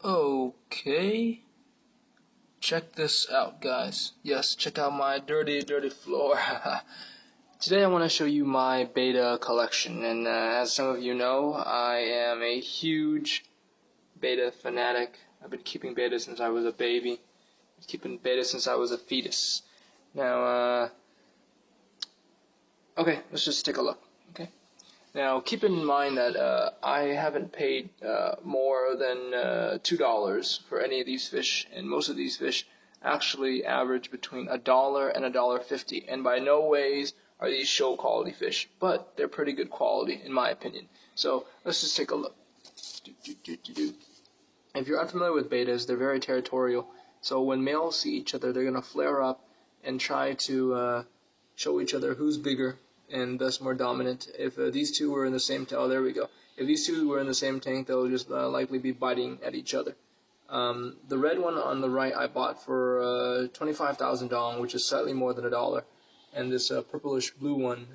Okay, check this out, guys. Yes, check out my dirty floor. Today I want to show you my betta collection, and as some of you know, I am a huge betta fanatic. I've been keeping betta since I was a baby. I've been keeping betta since I was a fetus. Now, okay, let's just take a look, okay? Now, keep in mind that I haven't paid more than $2 for any of these fish, and most of these fish actually average between $1 and $1.50. And by no ways are these show quality fish, but they're pretty good quality in my opinion. So let's just take a look. If you're unfamiliar with bettas, they're very territorial. So when males see each other, they're going to flare up and try to show each other who's bigger and thus more dominant. If these two were in the same tank, oh, there we go. If these two were in the same tank, they'll just likely be biting at each other. The red one on the right I bought for 25,000 dong, which is slightly more than $1. And this purplish blue one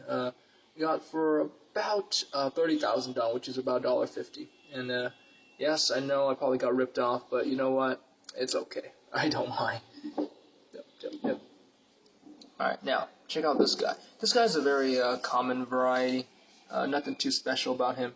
we got for about 30,000 dong, which is about $1.50. And yes, I know I probably got ripped off, but you know what? It's okay. I don't mind. Yep. Alright, now, check out this guy. This guy's a very common variety. Nothing too special about him,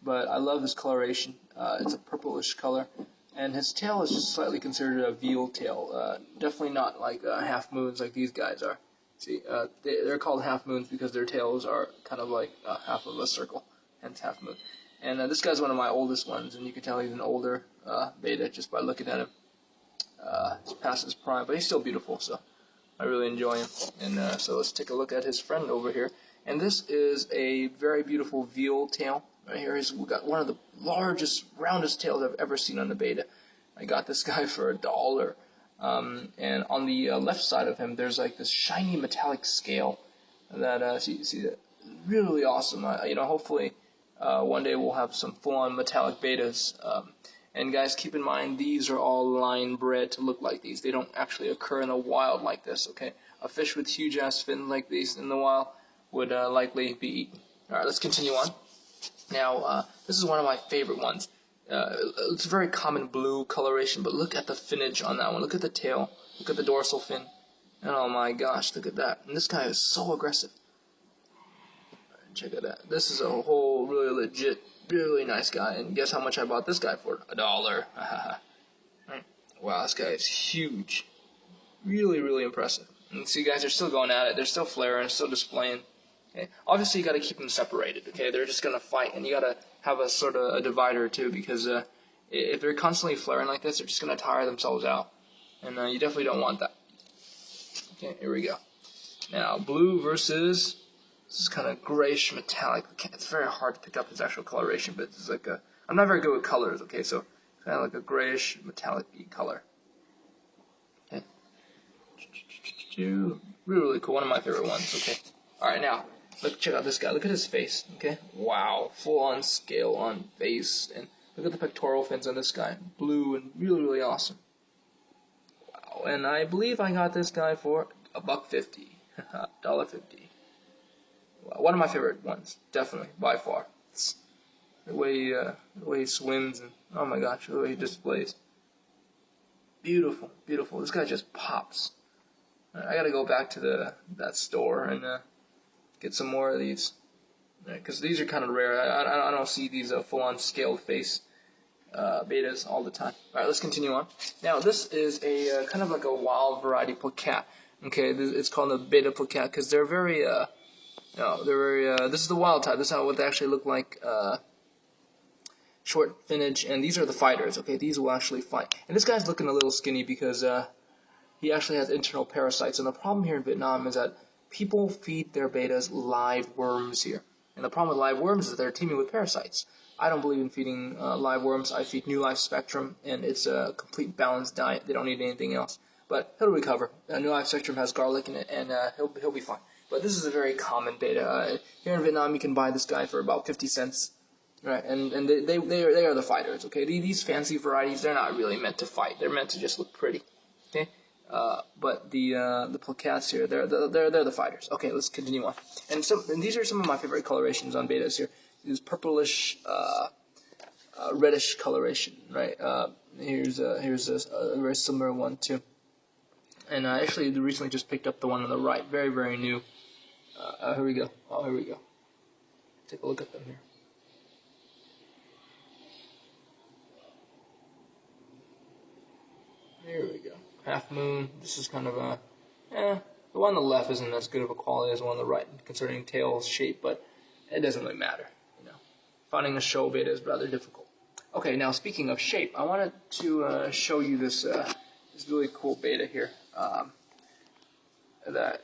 but I love his coloration. It's a purplish color, and his tail is just slightly considered a veal tail. Definitely not like half moons like these guys are. See, they're called half moons because their tails are kind of like half of a circle, hence half moon. And this guy's one of my oldest ones, and you can tell he's an older betta just by looking at him. He's past his prime, but he's still beautiful, so I really enjoy him. And so let's take a look at his friend over here. And this is a very beautiful veal tail. Right here, we've got one of the largest, roundest tails I've ever seen on a betta. I got this guy for $1. And on the left side of him, there's like this shiny metallic scale that see that, really awesome. Hopefully one day we'll have some full-on metallic bettas. And guys, keep in mind, these are all line bred to look like these. They don't actually occur in the wild like this, okay? A fish with huge-ass fins like these in the wild would likely be eaten. Alright, let's continue on. Now, this is one of my favorite ones. It's a very common blue coloration, but look at the finnage on that one. Look at the tail. Look at the dorsal fin. And oh my gosh, look at that. And this guy is so aggressive. Right, check it out. This is a whole really legit, really nice guy. And guess how much I bought this guy for? $1. Right. Wow, this guy is huge. Really, really impressive. And see, guys, they're still going at it. They're still flaring, still displaying. Okay. Obviously, you got to keep them separated. Okay, they're just gonna fight, and you got to have a sort of a divider too, because if they're constantly flaring like this, they're just gonna tire themselves out, and you definitely don't want that. Okay, here we go. Now, blue versus this is kind of grayish metallic. It's very hard to pick up its actual coloration, but it's like I'm not very good with colors. Okay, so kind of like a grayish metallic color. Okay, really, really cool. One of my favorite ones. Okay, all right, now. Check out this guy. Look at his face, okay? Wow, full-on scale-on face. And look at the pectoral fins on this guy. Blue and really, really awesome. Wow, and I believe I got this guy for $1.50. $1.50. Wow, one of my favorite ones, definitely, by far. It's the way he swims and, oh my gosh, the way he displays. Beautiful, beautiful. This guy just pops. I gotta go back to that store and get some more of these, because these are kind of rare. I don't see these full-on scaled face bettas all the time. All right, let's continue on. Now, this is a kind of like a wild variety placat. Okay, it's called the betta placat because they're very, this is the wild type. This is what they actually look like. Short finnage, and these are the fighters. Okay, these will actually fight. And this guy's looking a little skinny because he actually has internal parasites. And the problem here in Vietnam is that people feed their bettas live worms here. And the problem with live worms is that they're teeming with parasites. I don't believe in feeding live worms. I feed New Life Spectrum, and it's a complete balanced diet. They don't need anything else. But he'll recover. New Life Spectrum has garlic in it, and he'll be fine. But this is a very common betta. Here in Vietnam, you can buy this guy for about 50 cents. Right, and they are the fighters, okay? These fancy varieties, they're not really meant to fight. They're meant to just look pretty, okay? But the placats here, they're the fighters. Okay, let's continue on. And these are some of my favorite colorations on bettas here. These purplish reddish coloration, right? Here's a very similar one too. And I actually recently just picked up the one on the right, very, very new. Here we go. Oh, here we go. Take a look at them here. Here we go. Half moon. This is kind of a, the one on the left isn't as good of a quality as the one on the right concerning tail shape, but it doesn't really matter. You know, finding a show beta is rather difficult. Okay, now speaking of shape, I wanted to show you this this really cool beta here. That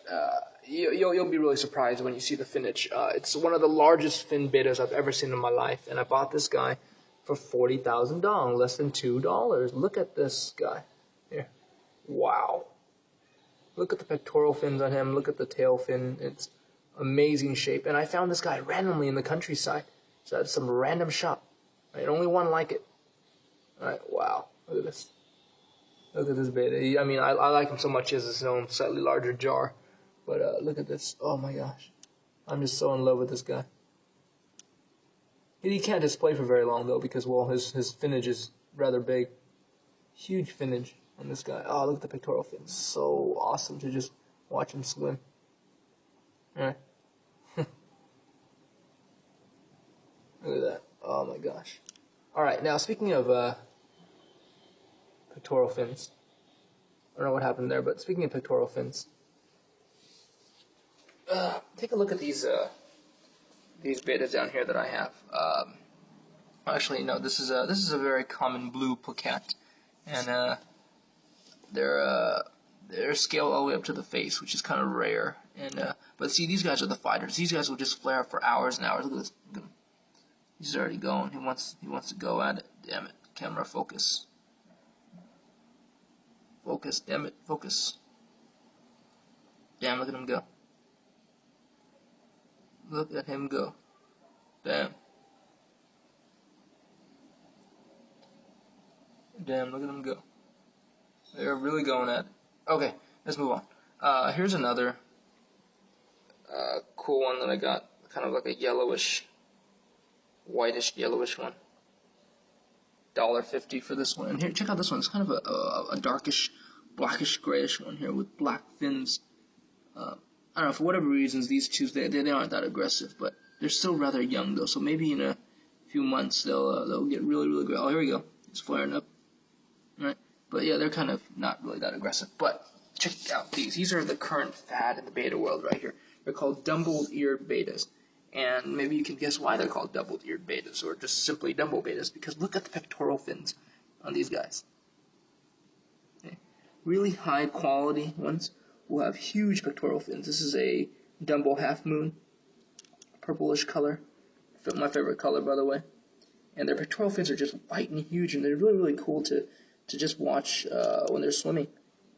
you'll be really surprised when you see the finnage. It's one of the largest fin betas I've ever seen in my life, and I bought this guy for 40,000 dong, less than $2. Look at this guy here. Wow. Look at the pectoral fins on him. Look at the tail fin. It's amazing shape. And I found this guy randomly in the countryside. So that's some random shop. Right? Only one like it. All right. Wow. Look at this. Look at this beta. I mean, I like him so much. He has his own slightly larger jar. But look at this. Oh my gosh. I'm just so in love with this guy. He can't display for very long though because, well, his finnage is rather big. Huge finnage on this guy. Oh, look at the pectoral fins. So awesome to just watch him swim. Alright. Look at that. Oh my gosh. Alright, now speaking of pectoral fins. I don't know what happened there, but speaking of pectoral fins. Take a look at these betas down here that I have. Actually, no, this is a very common blue plaquette, and they're scaled all the way up to the face, which is kind of rare. And but see, these guys are the fighters. These guys will just flare up for hours and hours. Look at this. Look at him. He's already going. He wants to go at it. Damn it! Camera, focus. Focus. Damn it! Focus. Damn! Look at him go. Look at him go. Damn. Damn, look at him go. They're really going at it. Okay, let's move on. Here's another cool one that I got. Kind of like a yellowish, whitish, yellowish one. $1.50 for this one. And here, check out this one. It's kind of a darkish, blackish, grayish one here with black fins. I don't know, for whatever reasons, these two, they aren't that aggressive, but they're still rather young, though, so maybe in a few months they'll get really, really great. Oh, here we go. It's flaring up. Right? But yeah, they're kind of not really that aggressive. But check out these. These are the current fad in the beta world right here. They're called double-eared betas. And maybe you can guess why they're called double-eared betas, or just simply Dumbo betas, because look at the pectoral fins on these guys. Okay. Really high-quality ones will have huge pectoral fins. This is a Dumbo half moon, purplish color. My favorite color, by the way. And their pectoral fins are just white and huge, and they're really, really cool to just watch when they're swimming.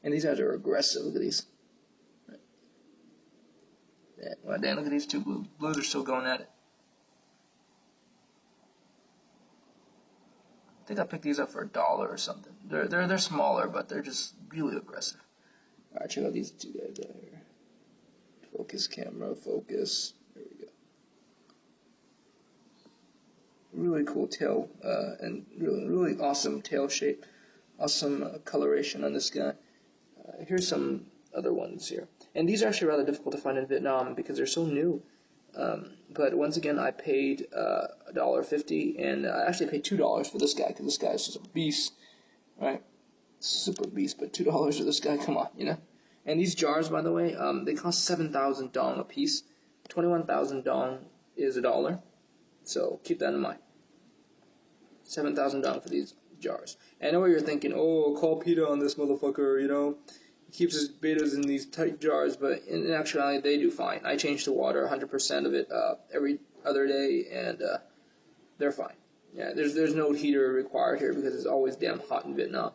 And these guys are aggressive. Look at these. Yeah, well, Dan, look at these two blues. Blues are still going at it. I think I picked these up for $1 or something. They're smaller, but they're just really aggressive. Alright, check out these two guys out here. Focus, camera, focus. There we go. Really cool tail, and really awesome tail shape. Awesome coloration on this guy. Here's some other ones here. And these are actually rather difficult to find in Vietnam because they're so new. But once again, I paid $1.50, and I actually paid $2 for this guy because this guy is just a beast, right? Super beast, but $2 for this guy, come on, you know? And these jars, by the way, they cost 7,000 dong a piece. 21,000 dong is $1, so keep that in mind. 7,000 dong for these jars. And I know what you're thinking, oh, call PETA on this motherfucker, you know? He keeps his betas in these tight jars, but in actuality, they do fine. I change the water, 100% of it, every other day, and they're fine. Yeah, there's no heater required here because it's always damn hot in Vietnam.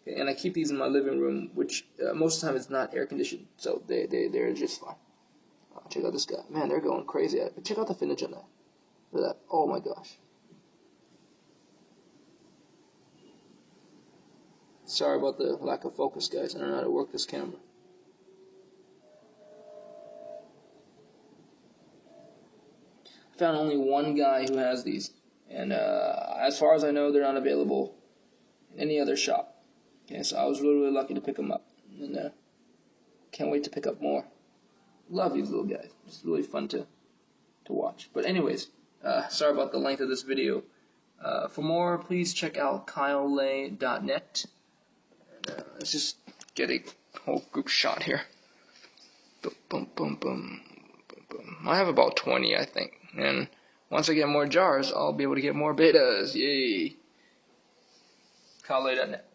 Okay, and I keep these in my living room, which most of the time is not air conditioned, so they're just fine. Check out this guy. Man, they're going crazy at it. But check out the finnage on that. Look at that. Oh my gosh. Sorry about the lack of focus, guys. I don't know how to work this camera. I found only one guy who has these. And as far as I know, they're not available in any other shop. Okay, so I was really, really lucky to pick them up. And can't wait to pick up more. Love these little guys. It's really fun to watch. But anyways, sorry about the length of this video. For more, please check out kylelay.net. And let's just get a whole group shot here. Boom, boom, boom, boom, boom, boom. I have about 20, I think. And once I get more jars, I'll be able to get more bettas. Yay! kylelay.net.